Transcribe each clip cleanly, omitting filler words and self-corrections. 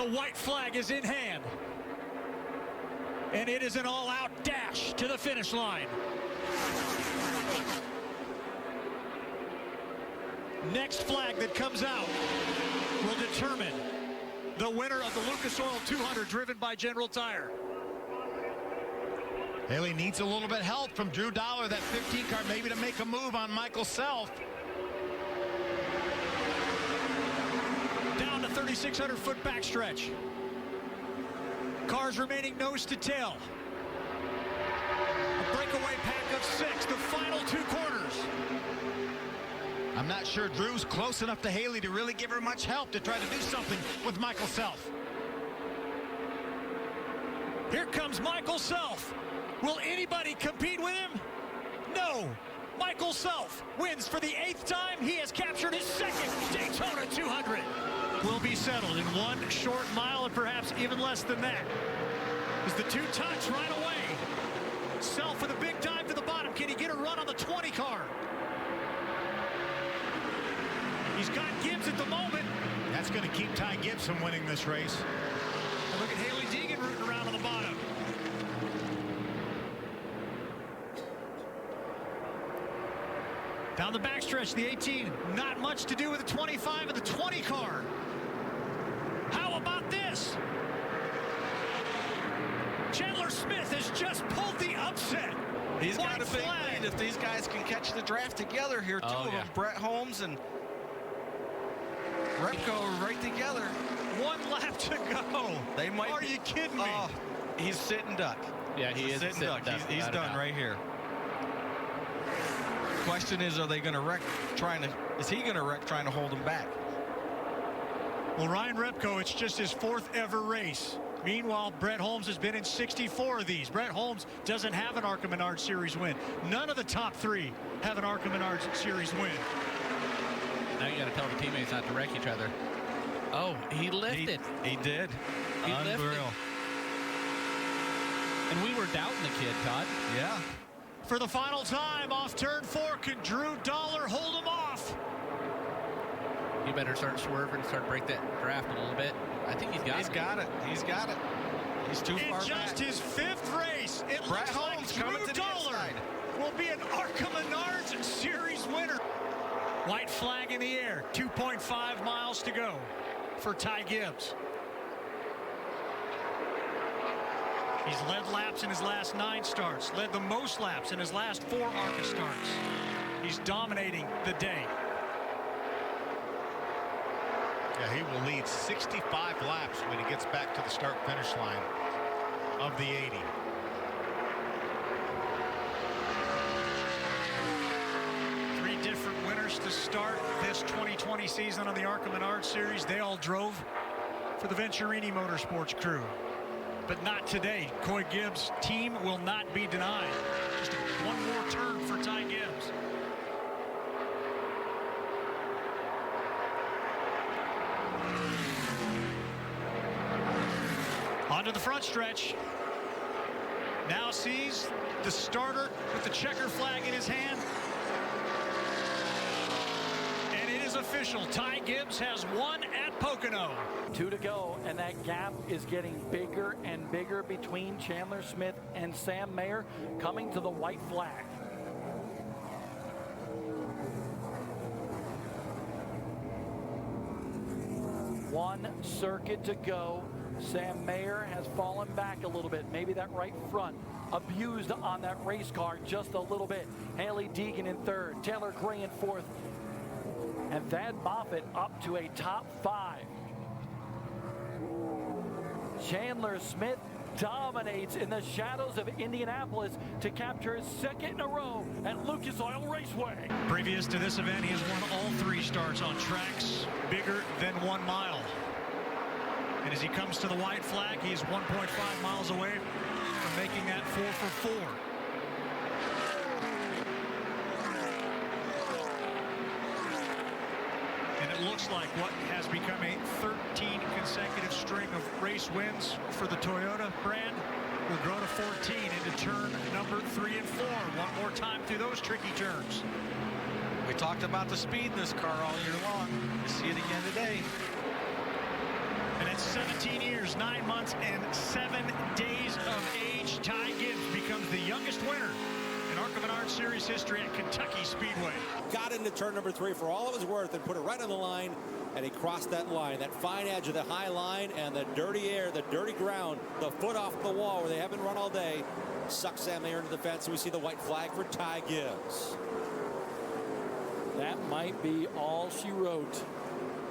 The white flag is in hand. And it is an all-out dash to the finish line. Next flag that comes out will determine the winner of the Lucas Oil 200 driven by General Tire. Haley needs a little bit of help from Drew Dollar, that 15 car, maybe to make a move on Michael Self. Down to 3,600-foot backstretch. Cars remaining nose to tail. A breakaway pack of 6, the final 2 corners. I'm not sure Drew's close enough to Haley to really give her much help to try to do something with Michael Self. Here comes Michael Self. Will anybody compete with him? No. Michael Self wins for the 8th time. He has captured his 2nd Daytona 200. Will be settled in 1 short mile and perhaps even less than that. As the 2 touch right away. Self with a big dive to the bottom. Can he get a run on the 20 car? He's got Gibbs at the moment. That's going to keep Ty Gibbs from winning this race. And look at Haley Deegan rooting around on the bottom. Down the backstretch, the 18. Not much to do with the 25 and the 20 car. How about this? Chandler Smith has just pulled the upset. He's got a big lead if these guys can catch the draft together here. Two of them, Brett Holmes and Repko, right together. 1 lap to go. They might. Are you kidding me? He's sitting duck. Yeah, he is sitting duck. He's done right here. Question is, are they going to wreck is he going to wreck trying to hold him back? Well, Ryan Repko, it's just his 4th ever race. Meanwhile, Brett Holmes has been in 64 of these. Brett Holmes doesn't have an ARCA Menards Series win. None of the top 3 have an ARCA Menards Series win. Now you got to tell the teammates not to wreck each other. Oh, he lifted. He did. He Unreal. lifted. And we were doubting the kid, Todd. Yeah. For the final time, off turn 4, can Drew Dollar hold him off? You better start swerving, start break that draft a little bit. I think he's got it. He's got it. He's got it. He's too far back. In just his 5th race, it Brett looks like Holmes coming Drew to the Dollar inside. will be an ARCA Menards Series winner. White flag in the air, 2.5 miles to go for Ty Gibbs. He's led laps in his last 9 starts, led the most laps in his last 4 ARCA starts. He's dominating the day. Yeah, he will lead 65 laps when he gets back to the start-finish line of the 80. Three different winners to start this 2020 season on the ARCA Menards Series. They all drove for the Venturini Motorsports crew. But not today. Coy Gibbs' team will not be denied. Just 1 more turn for Ty Gibbs. Onto the front stretch. Now sees the starter with the checker flag in his hand. And it is official. Ty Gibbs has won at Pocono. 2 to go, and that gap is getting bigger and bigger between Chandler Smith and Sam Mayer coming to the white flag. One circuit to go. Sam Mayer has fallen back a little bit. Maybe that right front abused on that race car just a little bit. Haley Deegan in 3rd, Taylor Gray in 4th, and Thad Moffitt up to a top 5. Chandler Smith dominates in the shadows of Indianapolis to capture his 2nd in a row at Lucas Oil Raceway. Previous to this event, he has won all 3 starts on tracks bigger than 1 mile. And as he comes to the white flag, he is 1.5 miles away from making that 4 for 4. And it looks like what has become a 13 consecutive string of race wins for the Toyota brand will grow to 14 into turn number 3 and 4. One more time through those tricky turns. We talked about the speed in this car all year long. You see it again today. And it's 17 19 years, 9 months, and 7 days of age, Ty Gibbs becomes the youngest winner in ARCA Menards Series history at Kentucky Speedway. Got into turn number 3 for all it was worth and put it right on the line, and he crossed that line, that fine edge of the high line, and the dirty air, the dirty ground, the foot off the wall where they haven't run all day, sucks Sam Mayer into the fence, and we see the white flag for Ty Gibbs. That might be all she wrote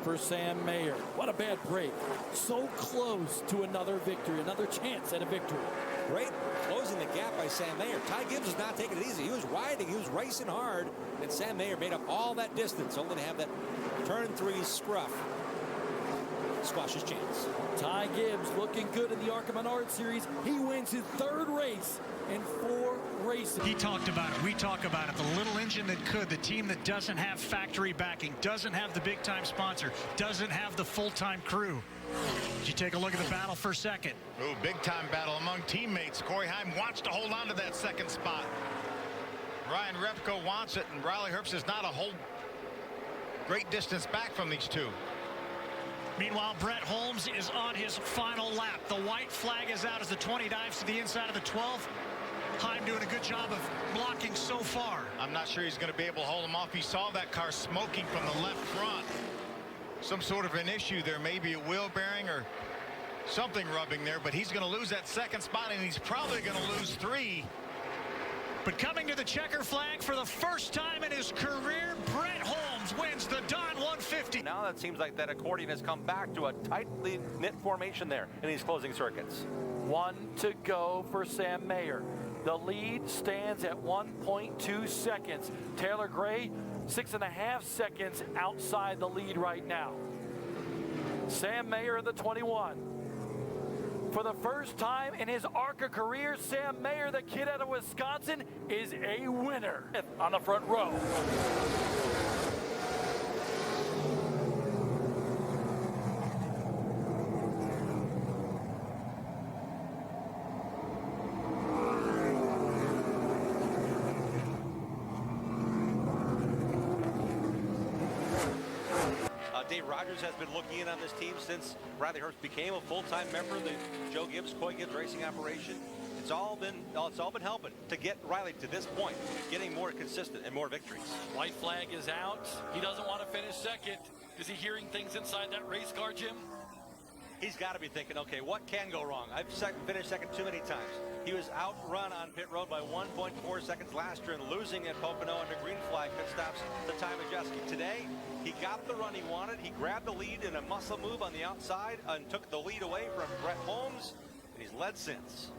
for Sam Mayer. What a bad break. So close to another victory, another chance at a victory. Great closing the gap by Sam Mayer. Ty Gibbs is not taking it easy. He was riding, he was racing hard, and Sam Mayer made up all that distance, only to have that turn 3 scruff squash his chance. Ty Gibbs looking good in the ARCA Menards Series. He wins his 3rd race in 4 races. He talked about it. We talk about it. The little engine that could. The team that doesn't have factory backing, doesn't have the big-time sponsor, doesn't have the full-time crew. Did you take a look at the battle for second? Ooh, big-time battle among teammates. Corey Heim wants to hold on to that second spot. Ryan Repko wants it, and Riley Herbst is not a whole great distance back from these two. Meanwhile, Brett Holmes is on his final lap. The white flag is out as the 20 dives to the inside of the 12. Heim doing a good job of blocking so far. I'm not sure he's going to be able to hold him off. He saw that car smoking from the left front. Some sort of an issue there, maybe a wheel bearing or something rubbing there, but he's going to lose that second spot, and he's probably going to lose 3. But coming to the checker flag for the first time in his career, Brett Holmes wins the Don 150. Now that seems like that accordion has come back to a tightly knit formation there in these closing circuits. 1 to go for Sam Mayer. The lead stands at 1.2 seconds. Taylor Gray, 6.5 seconds outside the lead right now. Sam Mayer in the 21. For the first time in his ARCA career, Sam Mayer, the kid out of Wisconsin, is a winner on the front row. Dave Rogers has been looking in on this team since Riley Herbst became a full-time member of the Joe Gibbs, Coy Gibbs racing operation. It's all been helping to get Riley to this point, getting more consistent and more victories. White flag is out. He doesn't want to finish second. Is he hearing things inside that race car, Jim? He's got to be thinking, okay, what can go wrong? I've finished second too many times. He was outrun on pit road by 1.4 seconds last year and losing at Pocono under green flag pit stops to Ty Majeski. Today, he got the run he wanted. He grabbed the lead in a muscle move on the outside and took the lead away from Brett Holmes, and he's led since.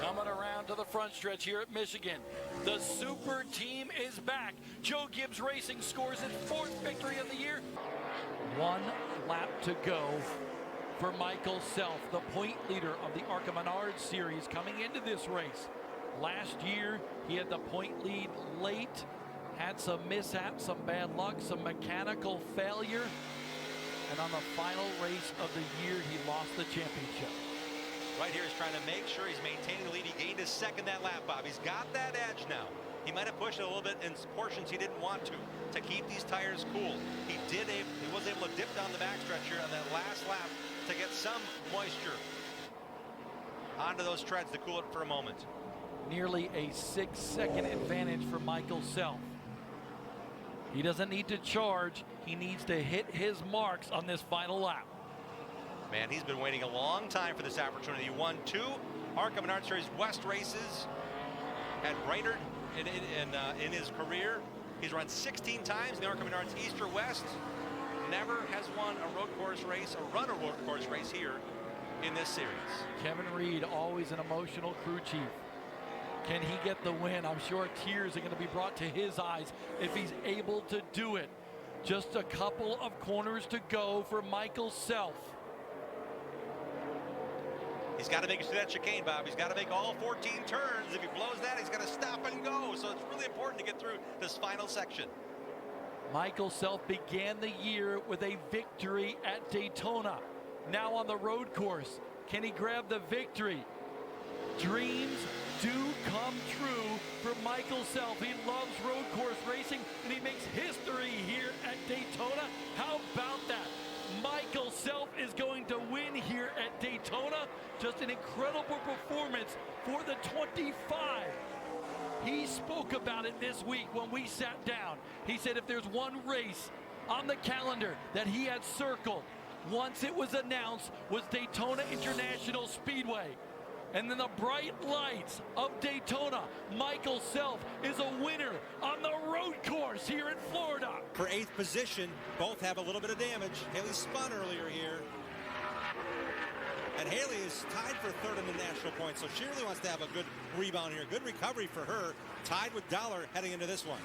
Coming around to the front stretch here at Michigan. The super team is back. Joe Gibbs Racing scores its 4th victory of the year. 1 lap to go for Michael Self, the point leader of the ARCA Menards Series coming into this race. Last year, he had the point lead late, had some mishaps, some bad luck, some mechanical failure, and on the final race of the year, he lost the championship. Right here, he's trying to make sure he's maintaining the lead. He gained his second that lap, Bob. He's got that edge now. He might have pushed it a little bit in portions he didn't want to keep these tires cool. He was able to dip down the backstretch here on that last lap to get some moisture onto those treads to cool it for a moment. Nearly a 6-second advantage for Michael Self. He doesn't need to charge. He needs to hit his marks on this final lap. Man, he's been waiting a long time for this opportunity. He won 2 ARCA Menards Series West races at Brainerd in his career. He's run 16 times in the ARCA Menards East or West. Never has won a road course race, or run a road course race here in this series. Kevin Reed, always an emotional crew chief. Can he get the win? I'm sure tears are going to be brought to his eyes if he's able to do it. Just a couple of corners to go for Michael Self. He's got to make it through that chicane, Bob. He's got to make all 14 turns. If he blows that, he's got to stop and go. So it's really important to get through this final section. Michael Self began the year with a victory at Daytona. Now on the road course, can he grab the victory? Dreams do come true for Michael Self. He loves road course racing, and he makes history here at Daytona. How about that? Michael Self is going to win an incredible performance for the 25. He spoke about it this week when we sat down. He said if there's one race on the calendar that he had circled once it was announced was Daytona International Speedway. And then the bright lights of Daytona, Michael Self is a winner on the road course here in Florida. For 8th position, both have a little bit of damage. Haley spun earlier here. And Haley is tied for 3rd in the national points, so she really wants to have a good rebound here. Good recovery for her, tied with Dollar heading into this one.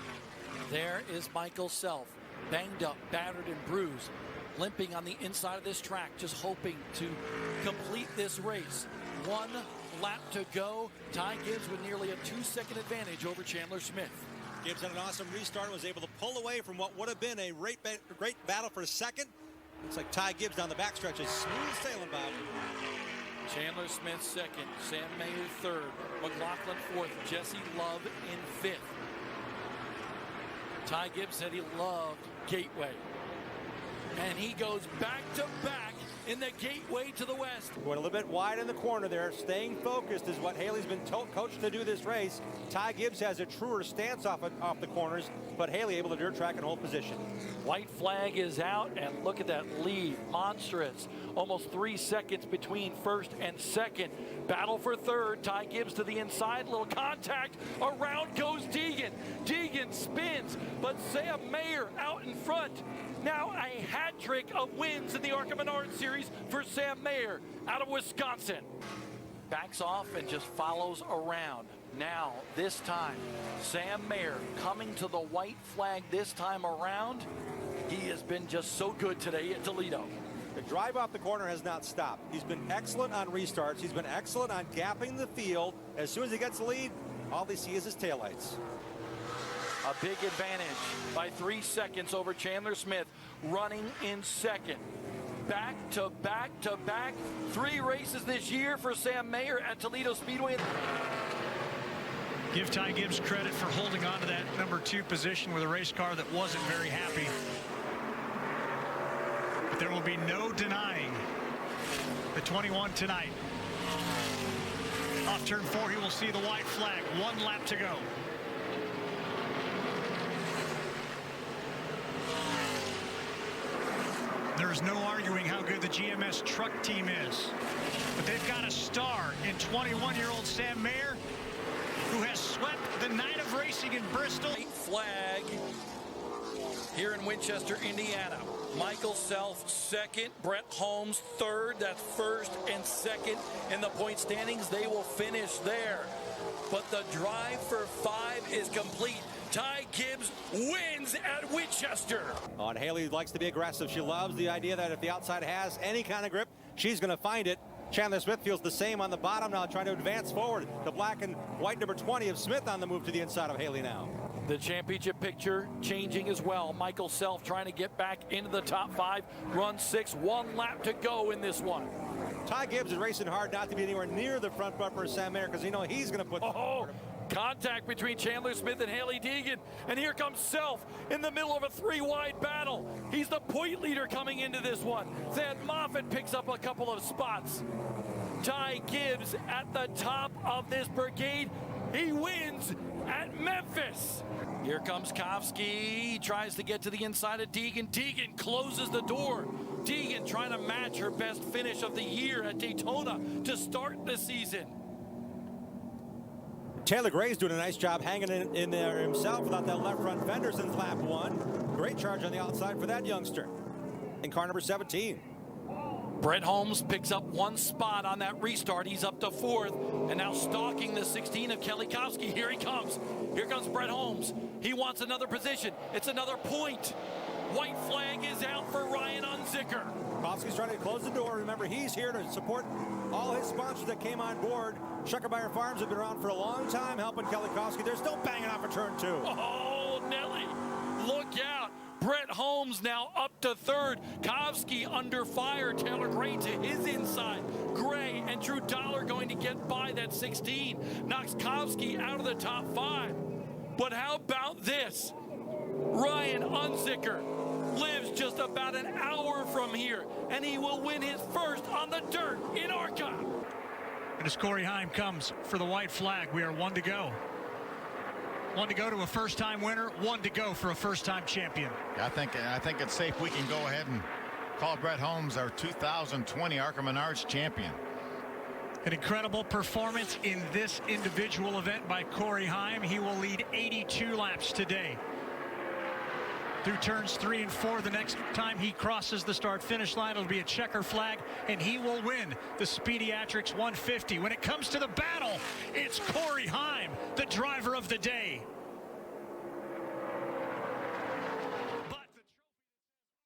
There is Michael Self, banged up, battered, and bruised, limping on the inside of this track, just hoping to complete this race. 1 lap to go. Ty Gibbs with nearly a 2-second advantage over Chandler Smith. Gibbs had an awesome restart, was able to pull away from what would have been a great battle for a second. Looks like Ty Gibbs down the backstretch is smooth sailing, Bob. Chandler Smith 2nd, Sam Mayer 3rd, McLaughlin 4th, Jesse Love in 5th. Ty Gibbs said he loved Gateway. And he goes back to back in the Gateway to the west. Going a little bit wide in the corner there. Staying focused is what Haley's been coached to do this race. Ty Gibbs has a truer stance off the corners, but Haley able to dirt track and hold position. White flag is out, and look at that lead. Monstrous. Almost 3 seconds between 1st and 2nd. Battle for 3rd. Ty Gibbs to the inside. Little contact. Around goes Deegan. Deegan spins, but Sam Mayer out in front. Now a hat trick of wins in the ARCA Menards series for Sam Mayer out of Wisconsin. Backs off and just follows around. Now, this time, Sam Mayer coming to the white flag this time around. He has been just so good today at Toledo. The drive off the corner has not stopped. He's been excellent on restarts. He's been excellent on gapping the field. As soon as he gets the lead, all they see is his taillights. A big advantage by 3 seconds over Chandler Smith, running in 2nd. Back to back to back. 3 races this year for Sam Mayer at Toledo Speedway. Give Ty Gibbs credit for holding on to that number 2 position with a race car that wasn't very happy. But there will be no denying the 21 tonight. Off turn 4, he will see the white flag. 1 lap to go. There's no arguing how good the GMS truck team is. But they've got a star in 21-year-old Sam Mayer, who has swept the night of racing in Bristol. White flag here in Winchester, Indiana. Michael Self 2nd, Brett Holmes 3rd. That's 1st and 2nd in the point standings. They will finish there. But the drive for 5 is complete. Ty Gibbs wins at Winchester. Oh, and Haley likes to be aggressive. She loves the idea that if the outside has any kind of grip, she's going to find it. Chandler Smith feels the same on the bottom now, trying to advance forward. The black and white number 20 of Smith on the move to the inside of Haley now. The championship picture changing as well. Michael Self trying to get back into the top 5. Run 6, 1 lap to go in this one. Ty Gibbs is racing hard not to be anywhere near the front bumper of Sam Mayer because you know he's going to put... Contact between Chandler Smith and Haley Deegan. And here comes Self in the middle of a 3-wide battle. He's the point leader coming into this one. Thad Moffitt picks up a couple of spots. Ty Gibbs at the top of this brigade. He wins at Memphis. Here comes Kovsky. He tries to get to the inside of Deegan. Deegan closes the door. Deegan trying to match her best finish of the year at Daytona to start the season. Taylor Gray's doing a nice job hanging in there himself without that left front fender since lap 1. Great charge on the outside for that youngster. In car number 17. Brett Holmes picks up 1 spot on that restart. He's up to 4th and now stalking the 16 of Kelly Kovsky. Here he comes. Here comes Brett Holmes. He wants another position. It's another point. White flag is out for Ryan Unzicker. Kovsky's trying to close the door. Remember, he's here to support all his sponsors that came on board. Schuckermeyer Farms have been around for a long time helping Kelly Kovsky. They're still banging off a turn 2. Oh, Nelly, look out. Brett Holmes now up to 3rd. Kovsky under fire. Taylor Gray to his inside. Gray and Drew Dollar going to get by that 16. Knocks Kovsky out of the top 5. But how about this? Ryan Unzicker lives just about an hour from here, and he will win his first on the dirt in ARCA. And as Corey Heim comes for the white flag, we are 1 to go. 1 to go to a first-time winner, 1 to go for a first-time champion. I think it's safe we can go ahead and call Brett Holmes our 2020 ARCA Menards champion. An incredible performance in this individual event by Corey Heim. He will lead 82 laps today. Through turns 3 and 4, the next time he crosses the start-finish line, it'll be a checker flag, and he will win the Speediatrics 150. When it comes to the battle, it's Corey Heim, the driver of the day.